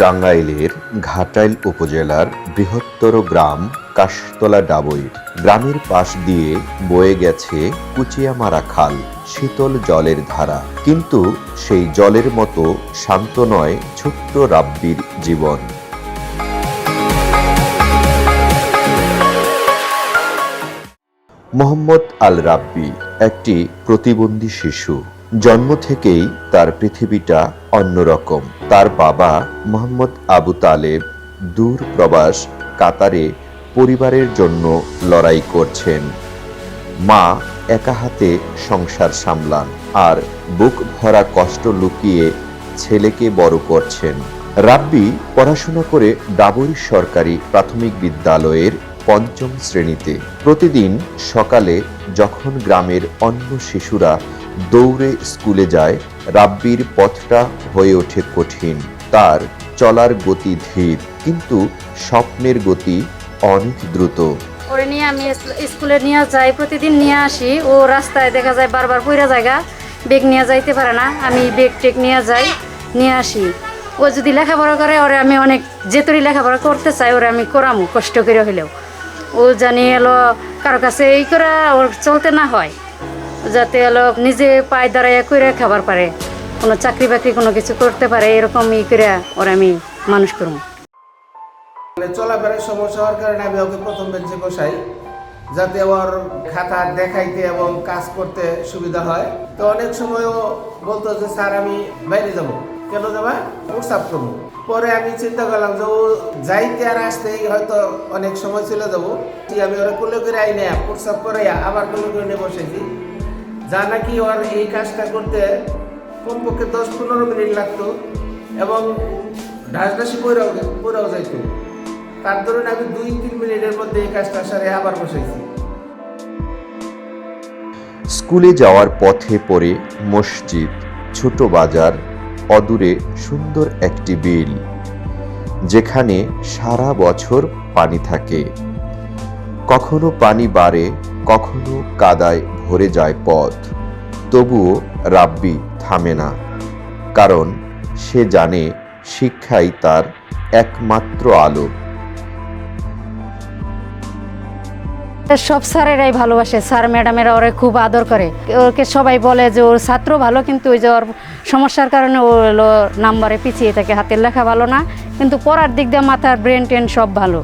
টাঙ্গাইলের ঘাটাইল উপজেলার বৃহত্তর গ্রাম কাশতলা ডাবইর গ্রামের পাশ দিয়ে বয়ে গেছে কুচিয়ামারা খাল, শীতল জলের ধারা। কিন্তু সেই জলের মতো শান্ত নয় ছোট্ট রাব্বির জীবন। মোহাম্মদ আল রাব্বি একটি প্রতিবন্ধী শিশু। জন্ম থেকেই তার পৃথিবীটা অন্যরকম। তার বাবা মোহাম্মদ আবু তালেব দূর প্রবাস কাতারে পরিবারের জন্য লড়াই করছেন। মা একা হাতে সংসার সামলান আর বুক ভরা কষ্ট লুকিয়ে ছেলেকে বড় করছেন। রাব্বি পড়াশোনা করে ডাবই সরকারি প্রাথমিক বিদ্যালয়ের পঞ্চম শ্রেণীতে। প্রতিদিন সকালে যখন গ্রামের অন্য শিশুরা দৌড়ে স্কুলে যায়, রাব্বির পথটা হয়ে ওঠে কঠিন। তার চলার গতি ধীর, কিন্তু স্বপ্নের গতি অনেক দ্রুত। ওরে নিয়ে আমি স্কুলে নিয়ে যাই, প্রতিদিন নিয়ে আসি। ও রাস্তায় দেখা যায় বারবার পইরা জায়গা, বেগ নিয়ে যাইতে পারে না। আমি বেগ টেক নিয়ে যাই, নিয়ে আসি। ও যদি লেখাপড়া করে, ওরে আমি অনেক যেতরি লেখাপড়া করতে চাই, ওরে আমি করামু কষ্ট করে হইলেও। ও জানি এলো কারো কাছে এই করে ওর চলতে না হয়, যাতে এলো নিজে পায়ে দাঁড়াইয়া করে খাবার পারে, কোনো চাকরি বাকরি কোনো কিছু করতে পারে, এরকম ই করে ওরা আমি মানুষ করবো। চলাফেরার সমস্যা হওয়ার কারণে আমি ওকে প্রথম বেঞ্চে বসাই, যাতে ওর খাতা দেখাইতে এবং কাজ করতে সুবিধা হয়। তো অনেক সময়ও বলতো যে স্যার আমি বাইরে যাব। কেন যাবা? প্রস্রাব করবো। পরে আমি চিন্তা করলাম যে ও যাইতে আর আসতেই হয়তো অনেক সময় চলে যাবো। আমি ওরা কোলে করে আইনে প্রস্রাব করে আবার কোলে করে নিয়ে বসেছি, যা নাকি ওর এই কাজটা করতে কমপক্ষে 10-15 মিনিট লাগতো এবং ঢাসঢাসি পড়াও যাইতো। তার ধরুন আমি 2-3 মিনিটের মধ্যে এই কাজটা সারে আবার বসেছি। স্কুলে যাওয়ার পথে পড়ে মসজিদ, ছোট বাজার, অদূরে সুন্দর একটি বিল, যেখানে সারা বছর পানি থাকে। কখনো পানি বাড়ে, কখনো কাদায় ভরে যায় পথ। তবুও রাব্বি থামে না, কারণ সে জানে শিক্ষাই তার একমাত্র আলো। সব স্যারেরাই ভালোবাসে, স্যার ম্যাডামেরা ওরে খুব আদর করে। ওকে সবাই বলে যে ওর ছাত্র ভালো, কিন্তু ওই যে ওর সমস্যার কারণে ও হলো নাম্বারে পিছিয়ে থাকে, হাতের লেখা ভালো না, কিন্তু পড়ার দিক দিয়ে মাথার ব্রেন টেন সব ভালো।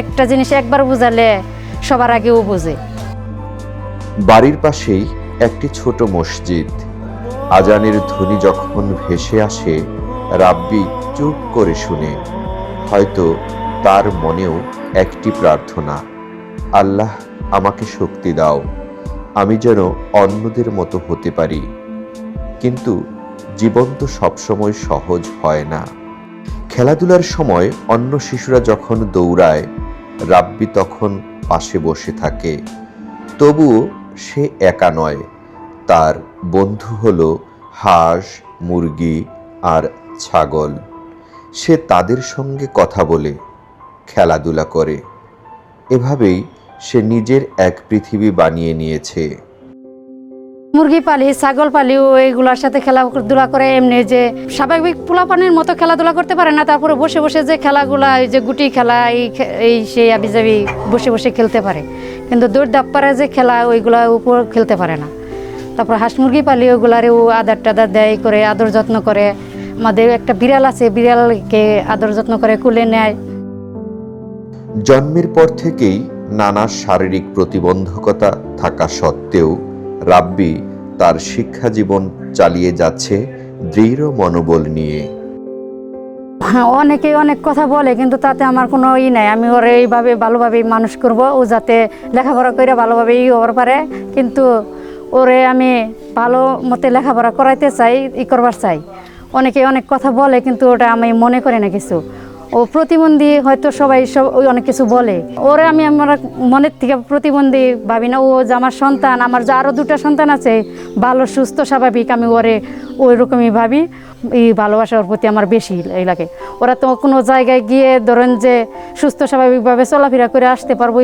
একটা জিনিস একবার বুঝালে সবার আগে ও বোঝে। বাড়ির পাশেই একটি ছোট মসজিদ। আজানের ধ্বনি যখন ভেসে আসে, রাব্বি চুপ করে শুনে। হয়তো তার মনেও একটি প্রার্থনা, আল্লাহ আমাকে শক্তি দাও, আমি যেন অন্যদের মতো হতে পারি। কিন্তু জীবন তো সবসময় সহজ হয় না। খেলাধুলার সময় অন্য শিশুরা যখন দৌড়ায়, রাব্বি তখন পাশে বসে থাকে। তবুও সে একা নয়, তার বন্ধু হলো হাঁস, মুরগি আর ছাগল। সে তাদের সঙ্গে কথা বলে, খেলাধুলা করে। এভাবেই সে নিজের এক পৃথিবী বানিয়ে নিয়েছে। মুরগি পালি, ছাগল পালি, ওইগুলোর সাথে খেলাধুলা করে। এমনি যে স্বাভাবিক পোলাপানের মতো খেলাধুলা করতে পারে না, তারপরে বসে বসে যে খেলাগুলা, এই যে গুটি খেলা, এই সেই আবিজাবি বসে বসে খেলতে পারে। কিন্তু দৌড় দাপ্পারে যে খেলা, ওইগুলা উপর খেলতে পারে না। তারপর হাঁস মুরগি পালি, ওইগুলারে ও আদার টাদার দেয় করে, আদর যত্ন করে। আমাদের একটা বিড়াল আছে, বিড়ালকে আদর যত্ন করে কুলে নেয়। জন্মের পর থেকেই নানা শারীরিক প্রতিবন্ধকতা থাকা সত্ত্বেও রাব্বি তার শিক্ষা জীবন চালিয়ে যাচ্ছে দৃঢ় মনোবল নিয়ে। হ্যাঁ, অনেকে অনেক কথা বলে, কিন্তু তাতে আমার কোনো নাই। আমি ওরে এইভাবে ভালোভাবেই মানুষ করব, ও যাতে লেখাপড়া করে ভালোভাবেই হবার পারে। কিন্তু ওরে আমি ভালো মতে লেখাপড়া করাইতে চাই, করবার চাই। অনেকে অনেক কথা বলে, কিন্তু ওটা আমি মনে করি না কিছু। ও প্রতিবন্ধী, হয়তো সবাই অনেক কিছু বলে, ওরে আমি আমার মনের থেকে প্রতিবন্ধী ভাবি না। ও যে আমার সন্তান, আমার যে আরও 2টা সন্তান আছে, ভালো সুস্থ স্বাভাবিক, আমি ওরে ওই রকমই ভাবি। এই ভালোবাসার প্রতি আমার বেশি লাগে। ওরা তো কোনো জায়গায় গিয়ে ধরেন যে সুস্থ স্বাভাবিকভাবে চলাফেরা করে আসতে পারবো,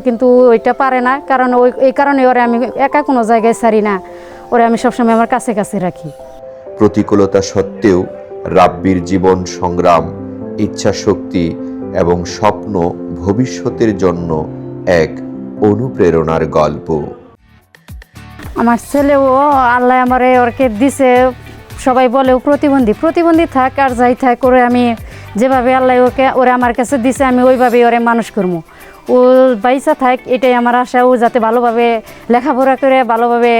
কিন্তু ওইটা পারে না। কারণ এই কারণে ওরে আমি একা কোনো জায়গায় ছাড়ি না, ওরে আমি সবসময় আমার কাছে কাছে রাখি। প্রতিকূলতা সত্ত্বেও রাব্বির জীবন সংগ্রাম ইচ্ছাশক্তি এবং স্বপ্ন ভবিষ্যতের জন্য এক অনুপ্রেরণার গল্প। আমার ছেলেও আল্লাহ আমারে ওরকে দিছে, সবাই বলে ও প্রতিবন্ধী থাক আর যাই থাক, করে আমি যেভাবে আল্লাহ ওরে আমার কাছে দিছে আমি ওইভাবেই ওরে মানুষ করবো। ও বাইসা থাক এটাই আমার আশা, ও যাতে ভালোভাবে লেখাপড়া করে ভালোভাবে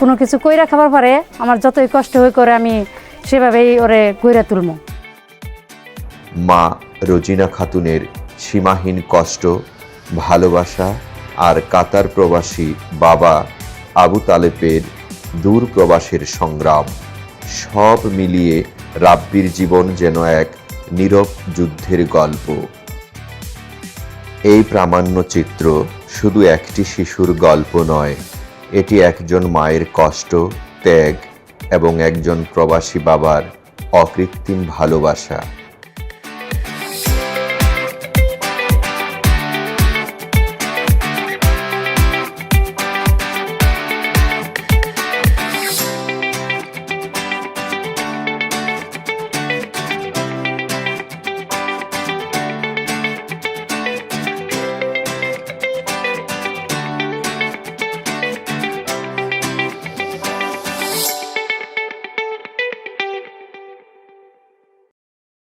কোনো কিছু কইরা খাবার পারে, আমার যতই কষ্ট হয়ে করে আমি সেভাবেই ওরে কইরা তুলবো। মা রোজিনা খাতুনের সীমাহীন কষ্ট, ভালোবাসা আর কাতার প্রবাসী বাবা আবু তালেবের দূর প্রবাসের সংগ্রাম, সব মিলিয়ে রাব্বির জীবন যেন এক নীরব যুদ্ধের গল্প। এই প্রামাণ্য চিত্র শুধু একটি শিশুর গল্প নয়, এটি একজন মায়ের কষ্ট, ত্যাগ এবং একজন প্রবাসী বাবার অকৃত্রিম ভালোবাসা।